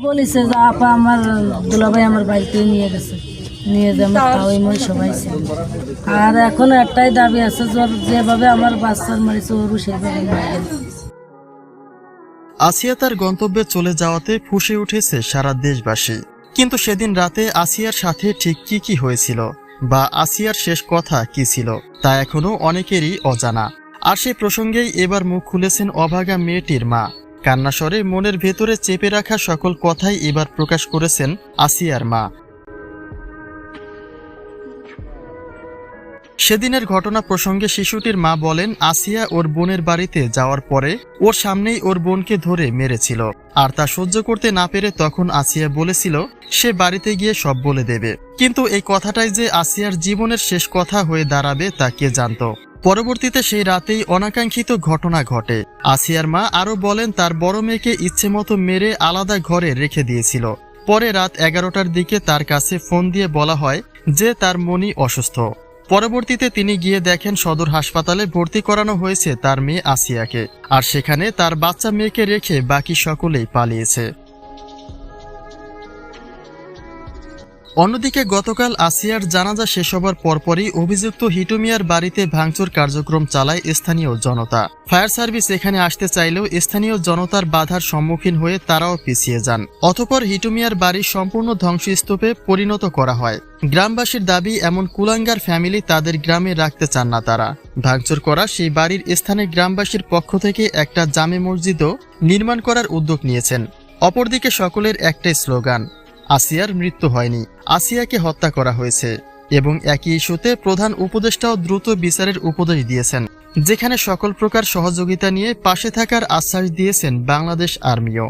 বলেছে যে আপা আমার দুলাভাই আমার বাড়িতে নিয়ে গেছে, নিয়ে যে আমার তাওই মই সবাই ছিল। আর এখন একটাই দাবি আছে, যেভাবে আমার বাচ্চার মারিছে ওরও সেইভাবে মারবে। আসিয়া তার গন্তব্যে চলে যাওয়াতে ফুঁসে উঠেছে সারা দেশবাসী। কিন্তু সেদিন রাতে আসিয়ার সাথে ঠিক কি হয়েছিল বা আসিয়ার শেষ কথা কি ছিল তা এখনো অনেকেরই অজানা। আর সেই প্রসঙ্গেই এবার মুখ খুলেছেন অভাগা মেয়েটির মা। কান্নাস্বরে মনের ভেতরে চেপে রাখা সকল কথাই এবার প্রকাশ করেছেন আসিয়ার মা। সেদিনের ঘটনা প্রসঙ্গে শিশুটির মা বলেন, আসিয়া ওর বোনের বাড়িতে যাওয়ার পরে ওর সামনেই ওর বোনকে ধরে মেরেছিল। আর তা সহ্য করতে না পেরে তখন আসিয়া বলেছিল সে বাড়িতে গিয়ে সব বলে দেবে। কিন্তু এই কথাটাই যে আসিয়ার জীবনের শেষ কথা হয়ে দাঁড়াবে তা কে জানত। পরবর্তীতে সেই রাতেই অনাকাঙ্ক্ষিত ঘটনা ঘটে। আসিয়ার মা আরও বলেন, তার বড় মেয়েকে ইচ্ছেমতো মেরে আলাদা ঘরে রেখে দিয়েছিল। পরে রাত 11টার দিকে তার কাছে ফোন দিয়ে বলা হয় যে তার মনি অসুস্থ। পরবর্তীতে তিনি গিয়ে দেখেন সদর হাসপাতালে ভর্তি করানো হয়েছে তার মেয়ে আসিয়াকে, আর সেখানে তার বাচ্চা মেয়েকে রেখে বাকি সকলেই পালিয়েছে। অন্যদিকে গতকাল আসিয়ার জানাজা শেষ হবার পরপরই অভিযুক্ত হিটু মিয়ার বাড়িতে ভাঙচুর কার্যক্রম চালায় স্থানীয় জনতা। ফায়ার সার্ভিস এখানে আসতে চাইলেও স্থানীয় জনতার বাধার সম্মুখীন হয়ে তারাও পিছিয়ে যান। অতঃপর হিটু মিয়ার বাড়ি সম্পূর্ণ ধ্বংসস্তূপে পরিণত করা হয়। গ্রামবাসীর দাবি, এমন কুলাঙ্গার ফ্যামিলি তাদের গ্রামে রাখতে চান না তারা। ভাঙচুর করা সেই বাড়ির স্থানে গ্রামবাসীর পক্ষ থেকে একটা জামে মসজিদও নির্মাণ করার উদ্যোগ নিয়েছেন। অপরদিকে সকলের একটাই স্লোগান, আসিয়ার মৃত্যু হয়নি, আসিয়াকে হত্যা করা হয়েছে। এবং একই ইস্যুতে প্রধান উপদেষ্টাও দ্রুত বিচারের উপদেশ দিয়েছেন, যেখানে সকল প্রকার সহযোগিতা নিয়ে পাশে থাকার আশ্বাস দিয়েছেন বাংলাদেশ আর্মিও।